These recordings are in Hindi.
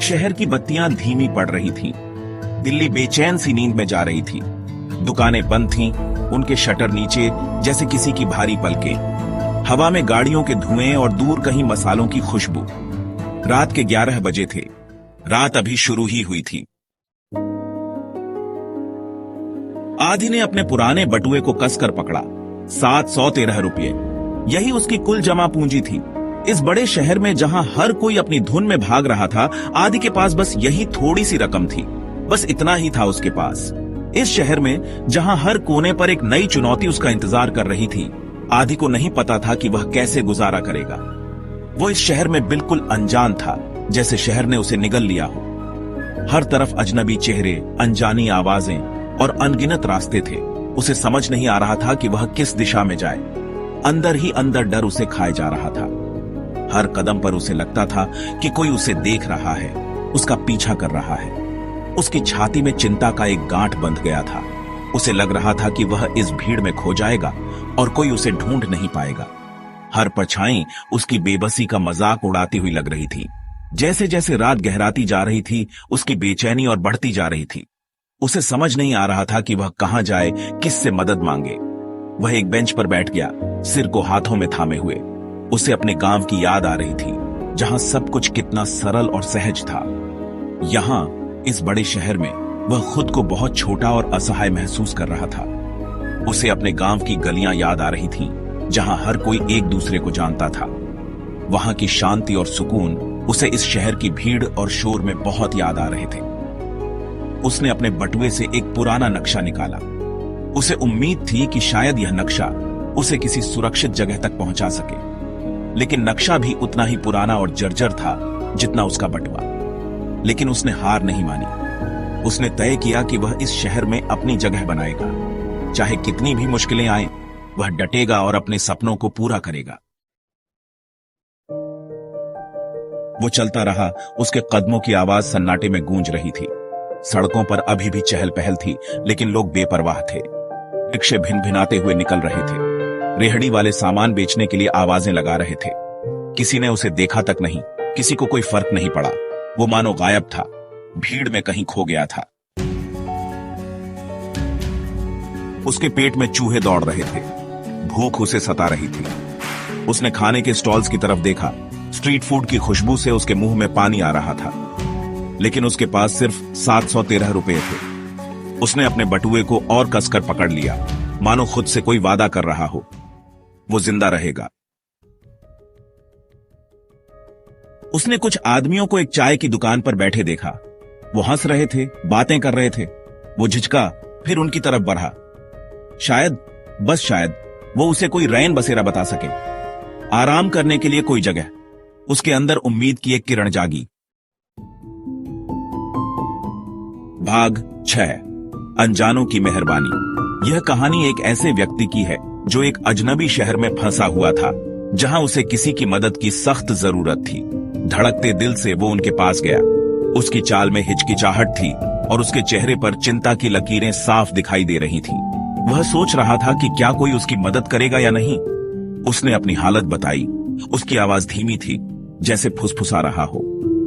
शहर की बत्तियां धीमी पड़ रही थीं। दिल्ली बेचैन सी नींद में जा रही थी। दुकानें बंद थीं, उनके शटर नीचे जैसे किसी की भारी पलकें। हवा में गाड़ियों के धुएं और दूर कहीं मसालों की खुशबू। रात के 11 बजे थे। रात अभी शुरू ही हुई थी। आदि ने अपने पुराने बटुए को कसकर पकड़ा। 713 रुपये, यही उसकी कुल जमा पूंजी थी। इस बड़े शहर में जहां हर कोई अपनी धुन में भाग रहा था, आदि के पास बस यही थोड़ी सी रकम थी। बस इतना ही था उसके पास। इस शहर में जहां हर कोने पर एक नई चुनौती उसका इंतजार कर रही थी, आदि को नहीं पता था कि वह कैसे गुजारा करेगा। वो इस शहर में बिल्कुल अनजान था, जैसे शहर ने उसे निगल लिया हो। हर तरफ अजनबी चेहरे, अनजानी आवाजें और अनगिनत रास्ते थे। उसे समझ नहीं आ रहा था कि वह किस दिशा में जाए। अंदर ही अंदर डर उसे खाए जा रहा था। हर कदम पर उसे लगता था कि कोई उसे देख रहा है, उसका पीछा कर रहा है। उसकी छाती में चिंता का एक गांठ बंध गया था। उसे लग रहा था कि वह इस भीड़ में खो जाएगा और कोई उसे ढूंढ नहीं पाएगा। हर परछाई उसकी बेबसी का मजाक उड़ाती हुई लग रही थी। जैसे जैसे रात गहराती जा रही थी, उसकी बेचैनी और बढ़ती जा रही थी। उसे समझ नहीं आ रहा था कि वह कहां जाए, किससे मदद मांगे। वह एक बेंच पर बैठ गया, सिर को हाथों में थामे हुए। उसे अपने गांव की याद आ रही थी, जहां सब कुछ कितना सरल और सहज था। यहां इस बड़े शहर में वह खुद को बहुत छोटा और असहाय महसूस कर रहा था। उसे अपने गांव की गलियां याद आ रही थीं, जहां हर कोई एक दूसरे को जानता था। वहां की शांति और सुकून उसे इस शहर की भीड़ और शोर में बहुत याद आ रहे थे। उसने अपने बटुए से एक पुराना नक्शा निकाला। उसे उम्मीद थी कि शायद यह नक्शा उसे किसी सुरक्षित जगह तक पहुंचा सके, लेकिन नक्शा भी उतना ही पुराना और जर्जर था जितना उसका बटुआ। लेकिन उसने हार नहीं मानी। उसने तय किया कि वह इस शहर में अपनी जगह बनाएगा। चाहे कितनी भी मुश्किलें आए, वह डटेगा और अपने सपनों को पूरा करेगा। वो चलता रहा। उसके कदमों की आवाज सन्नाटे में गूंज रही थी। सड़कों पर अभी भी चहल पहल थी, लेकिन लोग बेपरवाह थे। रिक्शे भिनभिनाते हुए निकल रहे थे। रेहड़ी वाले सामान बेचने के लिए आवाजें लगा रहे थे। किसी ने उसे देखा तक नहीं, किसी को कोई फर्क नहीं पड़ा। वो मानो गायब था, भीड़ में कहीं खो गया था। उसके पेट में चूहे दौड़ रहे थे। भूख उसे सता रही थी। उसने खाने के स्टॉल्स की तरफ देखा। स्ट्रीट फूड की खुशबू से उसके मुंह में पानी आ रहा था, लेकिन उसके पास सिर्फ 713 रुपए थे। उसने अपने बटुए को और कसकर पकड़ लिया, मानो खुद से कोई वादा कर रहा हो, वो जिंदा रहेगा। उसने कुछ आदमियों को एक चाय की दुकान पर बैठे देखा। वो हंस रहे थे, बातें कर रहे थे। वो झिझका, फिर उनकी तरफ बढ़ा। शायद, बस शायद, वो उसे कोई रैन बसेरा बता सके। आराम करने के लिए कोई जगह। उसके अंदर उम्मीद की एक किरण जागी। भाग 6, अनजानों की मेहरबानी। यह कहानी एक ऐसे व्यक्ति की है जो एक अजनबी शहर में फंसा हुआ था, जहां उसे किसी की मदद की सख्त जरूरत थी। धड़कते दिल से वो उनके पास गया। उसकी चाल में हिचकिचाहट थी और उसके चेहरे पर चिंता की लकीरें साफ दिखाई दे रही थीं। वह सोच रहा था कि क्या कोई उसकी मदद करेगा या नहीं। उसने अपनी हालत बताई। उसकी आवाज धीमी थी, जैसे फुसफुसा रहा हो।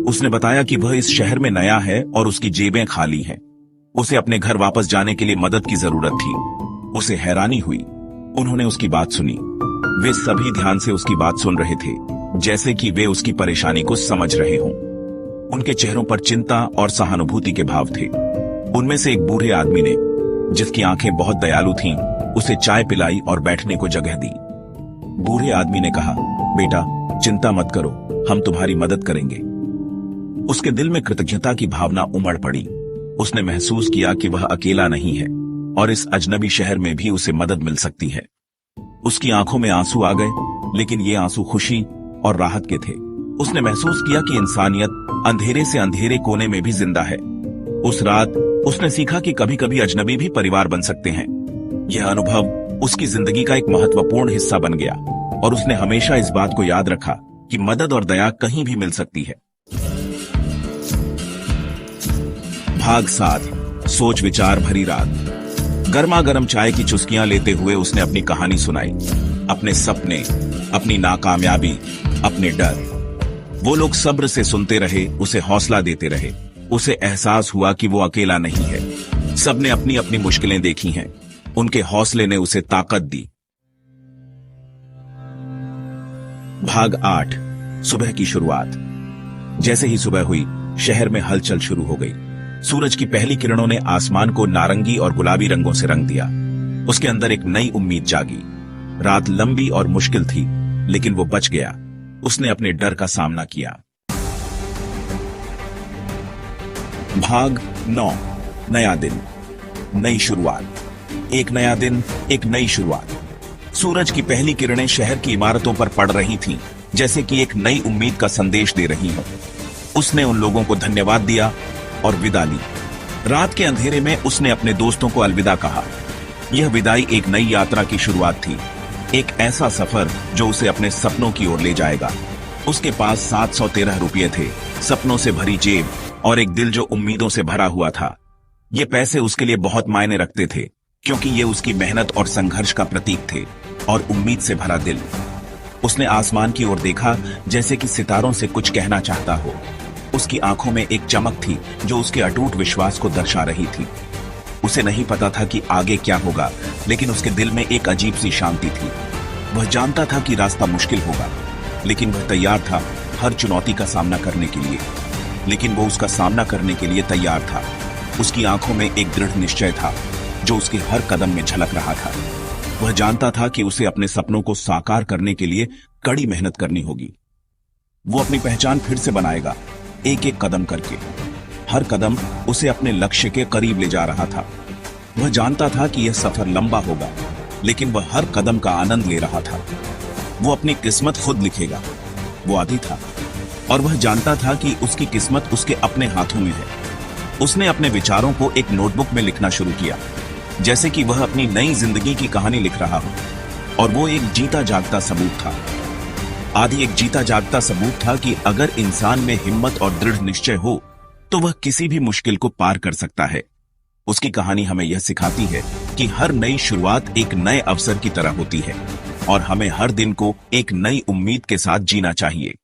उसने बताया कि वह इस शहर में नया है और उसकी जेबें खाली हैं। उसे अपने घर वापस जाने के लिए मदद की जरूरत थी। उसे हैरानी हुई। उन्होंने उसकी बात सुनी। वे सभी ध्यान से उसकी बात सुन रहे थे, जैसे कि वे उसकी परेशानी को समझ रहे हों। उनके चेहरों पर चिंता और सहानुभूति के भाव थे। उनमें से एक बूढ़े आदमी ने, जिसकी आंखें बहुत दयालु थीं, उसे चाय पिलाई और बैठने को जगह दी। बूढ़े आदमी ने कहा, बेटा, चिंता मत करो, हम तुम्हारी मदद करेंगे। उसके दिल में कृतज्ञता की भावना उमड़ पड़ी। उसने महसूस किया कि वह अकेला नहीं है और इस अजनबी शहर में भी उसे मदद मिल सकती है। उसकी आंखों में आंसू आ गए, लेकिन ये आंसू खुशी और राहत के थे। उसने महसूस किया कि इंसानियत अंधेरे से अंधेरे कोने में भी जिंदा है। उस रात उसने सीखा कि कभी कभी अजनबी भी परिवार बन सकते हैं। यह अनुभव उसकी जिंदगी का एक महत्वपूर्ण हिस्सा बन गया और उसने हमेशा इस बात को याद रखा कि मदद और दया कहीं भी मिल सकती है। भाग 7, सोच विचार भरी रात। गर्मा गर्म चाय की चुस्कियां लेते हुए उसने अपनी कहानी सुनाई। अपने सपने, अपनी नाकामयाबी, अपने डर। वो लोग सब्र से सुनते रहे, उसे हौसला देते रहे। उसे एहसास हुआ कि वो अकेला नहीं है, सबने अपनी अपनी मुश्किलें देखी हैं। उनके हौसले ने उसे ताकत दी। भाग 8। सुबह की शुरुआत। जैसे ही सुबह हुई, शहर में हलचल शुरू हो गई। सूरज की पहली किरणों ने आसमान को नारंगी और गुलाबी रंगों से रंग दिया। उसके अंदर एक नई उम्मीद जागी। रात लंबी और मुश्किल थी, लेकिन वो बच गया। उसने अपने डर का सामना किया। भाग 9। नया दिन, नई शुरुआत। एक नया दिन, एक नई शुरुआत। सूरज की पहली किरणें शहर की इमारतों पर पड़ रही थीं, जैसे कि एक नई उम्मीद का संदेश दे रही हो। उसने उन लोगों को धन्यवाद दिया और विदा ली। रात के अंधेरे में उसने अपने दोस्तों को अलविदा कहा। यह विदाई एक नई यात्रा की शुरुआत थी, एक ऐसा सफर जो उसे अपने सपनों की ओर ले जाएगा। उसके पास 713 रुपये थे, सपनों से भरी जेब और एक दिल जो उम्मीदों से भरा हुआ था। ये पैसे उसके लिए बहुत मायने रखते थे, क्योंकि ये उसकी मेहनत और संघर्ष का प्रतीक थे, और उम्मीद से भरा दिल। उसने आसमान की ओर देखा, जैसे कि सितारों से कुछ कहना चाहता हो। उसकी आंखों में एक चमक थी जो उसके अटूट विश्वास को दर्शा रही थी। उसे नहीं पता था कि आगे क्या होगा, लेकिन उसके दिल में एक अजीब सी शांति थी। वह जानता था कि रास्ता मुश्किल होगा, लेकिन वह तैयार था हर चुनौती का सामना करने के लिए। लेकिन वो उसका सामना करने के लिए तैयार था। उसकी आंखों में एक दृढ़ निश्चय था जो उसके हर कदम में झलक रहा था। वह जानता था कि उसे अपने सपनों को साकार करने के लिए कड़ी मेहनत करनी होगी। वो अपनी पहचान फिर से बनाएगा, एक एक कदम करके। हर कदम उसे अपने लक्ष्य के करीब ले जा रहा था। वह जानता था कि यह सफर लंबा होगा, लेकिन वह हर कदम का आनंद ले रहा था। वो अपनी किस्मत खुद लिखेगा, वो आदी था, और वह जानता था कि उसकी किस्मत उसके अपने हाथों में है। उसने अपने विचारों को एक नोटबुक में लिखना शुरू किया, जैसे कि वह अपनी नई जिंदगी की कहानी लिख रहा हो। और वो एक जीता जागता सबूत था। आदि एक जीता जागता सबूत था कि अगर इंसान में हिम्मत और दृढ़ निश्चय हो, तो वह किसी भी मुश्किल को पार कर सकता है। उसकी कहानी हमें यह सिखाती है कि हर नई शुरुआत एक नए अवसर की तरह होती है, और हमें हर दिन को एक नई उम्मीद के साथ जीना चाहिए।